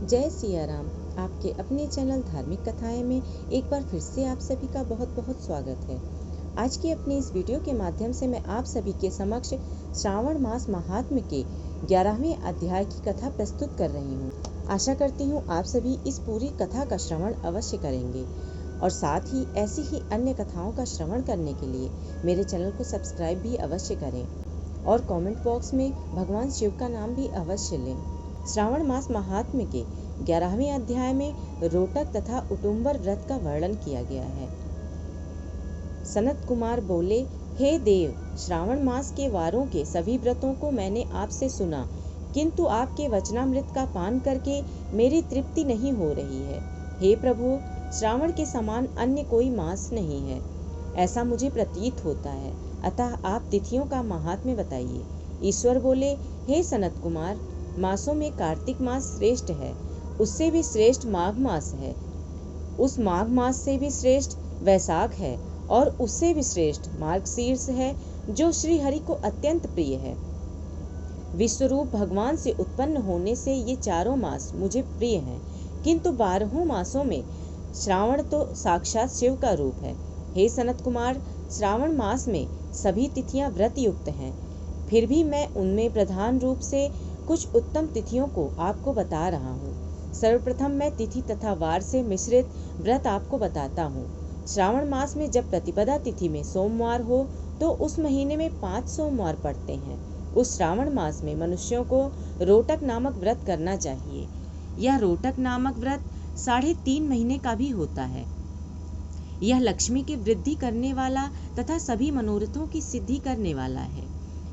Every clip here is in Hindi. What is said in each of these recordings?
जय सिया राम। आपके अपने चैनल धार्मिक कथाएं में एक बार फिर से आप सभी का बहुत बहुत स्वागत है। आज की अपनी इस वीडियो के माध्यम से मैं आप सभी के समक्ष श्रावण मास महात्म्य के 11वें अध्याय की कथा प्रस्तुत कर रही हूँ। आशा करती हूँ आप सभी इस पूरी कथा का श्रवण अवश्य करेंगे और साथ ही ऐसी ही अन्य कथाओं का श्रवण करने के लिए मेरे चैनल को सब्सक्राइब भी अवश्य करें और कमेंट बॉक्स में भगवान शिव का नाम भी अवश्य लें। श्रावण मास महात्म्य के 11वें अध्याय में रोटक तथा उटुम्बर व्रत का वर्णन किया गया है। सनत कुमार बोले, हे देव, श्रावण मास के वारों के सभी व्रतों को मैंने आपसे सुना, किंतु आपके वचनामृत का पान करके मेरी तृप्ति नहीं हो रही है। हे प्रभु, श्रावण के समान अन्य कोई मास नहीं है, ऐसा मुझे प्रतीत होता है, अतः आप तिथियों का महात्म्य बताइए। ईश्वर बोले, हे सनत कुमार, मासों में कार्तिक मास श्रेष्ठ है, उससे भी श्रेष्ठ माघ मास है, उस माघ मास से भी श्रेष्ठ वैशाख है और उससे भी श्रेष्ठ मार्गशीर्ष है, जो श्री हरि को अत्यंत प्रिय है। विश्वरूप भगवान से उत्पन्न होने से ये चारों मास मुझे प्रिय हैं, किंतु 12 मासों में श्रावण तो साक्षात शिव का रूप है। हे सनत कुमार, श्रावण मास में सभी तिथियां व्रत युक्त हैं, फिर भी मैं उनमें प्रधान रूप से कुछ उत्तम तिथियों को आपको बता रहा हूँ। सर्वप्रथम मैं तिथि तथा वार से मिश्रित व्रत आपको बताता हूँ। श्रावण मास में जब प्रतिपदा तिथि में सोमवार हो तो उस महीने में 5 सोमवार पड़ते हैं। उस श्रावण मास में मनुष्यों को रोटक नामक व्रत करना चाहिए। यह रोटक नामक व्रत 3.5 महीने का भी होता है। यह लक्ष्मी की वृद्धि करने वाला तथा सभी मनोरथों की सिद्धि करने वाला है।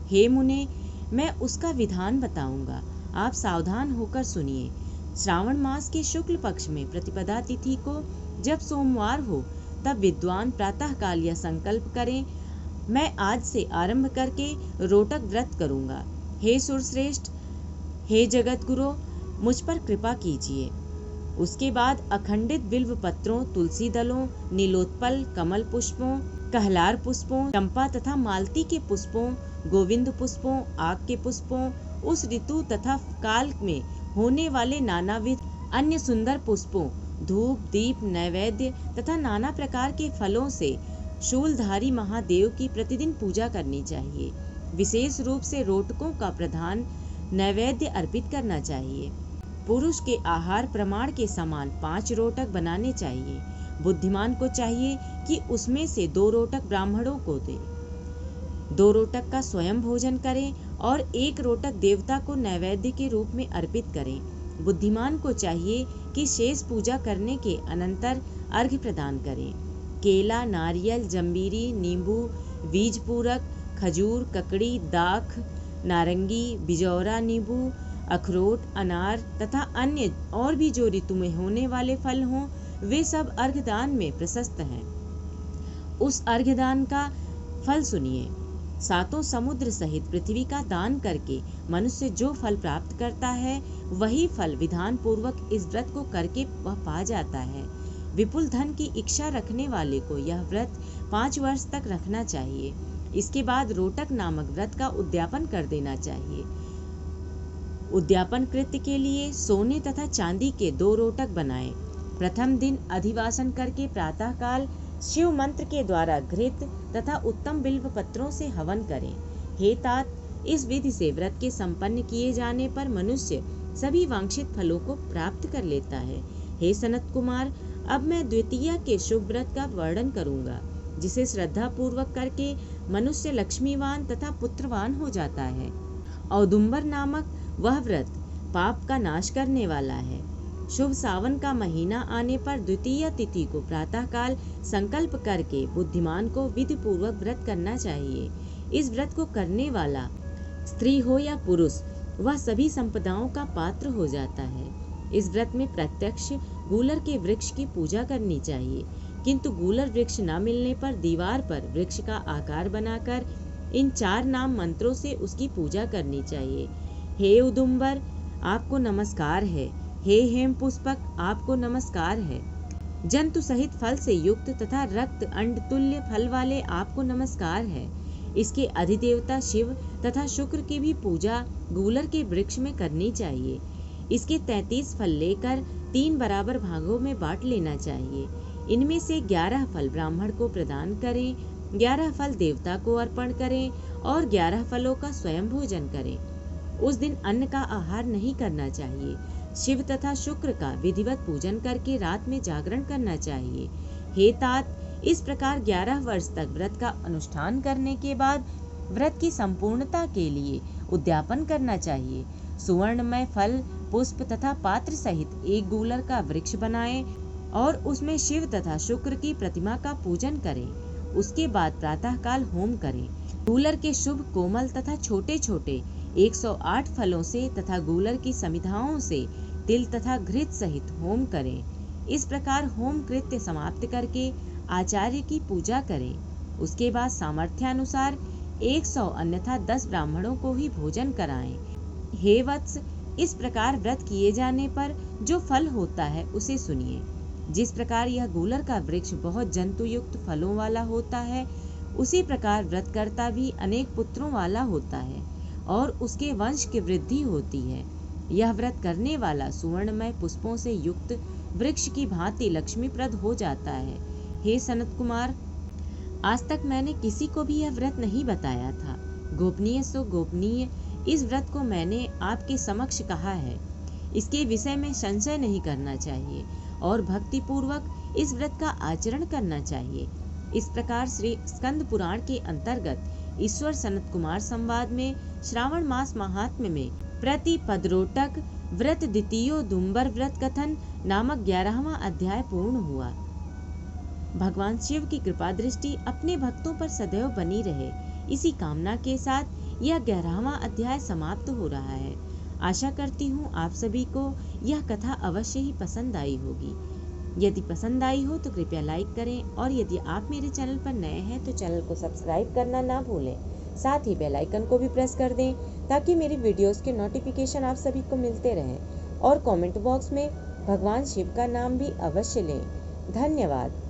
हे मुने, मैं उसका विधान बताऊंगा, आप सावधान होकर सुनिए। श्रावण मास के शुक्ल पक्ष में प्रतिपदा तिथि को जब सोमवार हो तब विद्वान प्रातः काल यह संकल्प करें, मैं आज से आरंभ करके रोटक व्रत करूंगा। हे सुरश्रेष्ठ, हे जगत गुरु, मुझ पर कृपा कीजिए। उसके बाद अखंडित बिल्व पत्रों, तुलसी दलों, नीलोत्पल, कमल पुष्पों, कहलार पुष्पों, चंपा तथा मालती के पुष्पों, गोविंद पुष्पों, आग के पुष्पों, उस ऋतु तथा काल में होने वाले नानाविध अन्य सुंदर पुष्पों, धूप, दीप, नैवेद्य तथा नाना प्रकार के फलों से शूलधारी महादेव की प्रतिदिन पूजा करनी चाहिए। विशेष रूप से रोटकों का प्रधान नैवेद्य अर्पित करना चाहिए। पुरुष के आहार प्रमाण के समान 5 रोटक बनाने चाहिए। बुद्धिमान को चाहिए कि उसमें से 2 रोटक ब्राह्मणों को दे, 2 रोटक का स्वयं भोजन करें और 1 रोटक देवता को नैवेद्य के रूप में अर्पित करें। बुद्धिमान को चाहिए कि शेष पूजा करने के अनंतर अर्घ्य प्रदान करें। केला, नारियल, जंबीरी, नींबू, बीज पूरक, खजूर, ककड़ी, दाख, नारंगी, बिजौरा नींबू, अखरोट, अनार तथा अन्य और भी जो ऋतु में होने वाले फल हों, वे सब अर्घ्यदान में प्रशस्त हैं। उस अर्घ्यदान का फल सुनिए। 7 समुद्र सहित पृथ्वी का दान करके मनुष्य जो फल प्राप्त करता है, वही फल विधान पूर्वक इस व्रत को करके वह पा जाता है। विपुल धन की इच्छा रखने वाले को यह व्रत 5 वर्ष तक रखना चाहिए। इसके बाद रोटक नामक व्रत का उद्यापन कर देना चाहिए। उद्यापन कृत्य के लिए सोने तथा चांदी के 2 रोटक बनाएं। प्रथम दिन अधिवासन करके प्रातः काल शिव मंत्र के द्वारा घृत तथा उत्तम बिल्व पत्रों से हवन करें। हे तात, इस विधि से व्रत के संपन्न किए जाने पर मनुष्य सभी वांछित फलों को प्राप्त कर लेता है। हे सनत कुमार, अब मैं द्वितीय के शुभ व्रत का वर्णन करूंगा, जिसे श्रद्धा पूर्वक करके मनुष्य लक्ष्मीवान तथा पुत्रवान हो जाता है। औदुंबर नामक वह व्रत पाप का नाश करने वाला है। शुभ सावन का महीना आने पर द्वितीय तिथि को प्रातः काल संकल्प करके बुद्धिमान को विधि पूर्वक व्रत करना चाहिए। इस व्रत को करने वाला स्त्री हो या पुरुष, वह सभी संपदाओं का पात्र हो जाता है। इस व्रत में प्रत्यक्ष गूलर के वृक्ष की पूजा करनी चाहिए, किंतु गूलर वृक्ष न मिलने पर दीवार पर वृक्ष का आकार बनाकर इन 4 नाम मंत्रों से उसकी पूजा करनी चाहिए। हे उदुम्बर, आपको नमस्कार है। हे हेम पुष्पक, आपको नमस्कार है। जंतु सहित फल से युक्त तथा रक्त अंड तुल्य फल वाले आपको नमस्कार है। इसके अधिदेवता शिव तथा शुक्र की भी पूजा गूलर के वृक्ष में करनी चाहिए। इसके 33 फल लेकर 3 बराबर भागों में बांट लेना चाहिए। इनमें से 11 फल ब्राह्मण को प्रदान करें, 11 फल देवता को अर्पण करें और 11 फलों का स्वयं भोजन करें। उस दिन अन्न का आहार नहीं करना चाहिए। शिव तथा शुक्र का विधिवत पूजन करके रात में जागरण करना चाहिए। हे तात, इस प्रकार 11 वर्ष तक व्रत का अनुष्ठान करने के बाद व्रत की संपूर्णता के लिए उद्यापन करना चाहिए। सुवर्णमय फल, पुष्प तथा पात्र सहित एक गूलर का वृक्ष बनाएं और उसमें शिव तथा शुक्र की प्रतिमा का पूजन करें। उसके बाद प्रातःकाल होम करें। गूलर के शुभ, कोमल तथा छोटे छोटे 108 फलों से तथा गूलर की समिधाओं से तिल तथा घृत सहित होम करें। इस प्रकार होम कृत्य समाप्त करके आचार्य की पूजा करें। उसके बाद सामर्थ्यानुसार 100 अन्यथा 10 ब्राह्मणों को ही भोजन कराएं। हे वत्स, इस प्रकार व्रत किए जाने पर जो फल होता है उसे सुनिए। जिस प्रकार यह गूलर का वृक्ष बहुत जंतुयुक्त फलों वाला होता है, उसी प्रकार व्रतकर्ता भी अनेक पुत्रों वाला होता है और उसके वंश की वृद्धि होती है। यह व्रत करने वाला सुवर्णमय पुष्पों से युक्त वृक्ष की भांति लक्ष्मीप्रद हो जाता है। हे सनत कुमार, आज तक मैंने किसी को भी यह व्रत नहीं बताया था। गोपनीय सो गोपनीय इस व्रत को मैंने आपके समक्ष कहा है। इसके विषय में संशय नहीं करना चाहिए और भक्ति पूर्वक इस व्रत का आचरण करना चाहिए। इस प्रकार श्री स्कंद पुराण के अंतर्गत ईश्वर सनत कुमार संवाद में श्रावण मास महात्म्य में प्रति पदरोटक व्रत द्वितीयो दुम्बर व्रत कथन नामक 11वां अध्याय पूर्ण हुआ। भगवान शिव की कृपा दृष्टि अपने भक्तों पर सदैव बनी रहे, इसी कामना के साथ यह 11वां अध्याय समाप्त हो रहा है। आशा करती हूँ आप सभी को यह कथा अवश्य ही पसंद आई होगी। यदि पसंद आई हो तो कृपया लाइक करें और यदि आप मेरे चैनल पर नए हैं तो चैनल को सब्सक्राइब करना ना भूलें। साथ ही बेल आइकन को भी प्रेस कर दें ताकि मेरी वीडियोस के नोटिफिकेशन आप सभी को मिलते रहें और कमेंट बॉक्स में भगवान शिव का नाम भी अवश्य लें। धन्यवाद।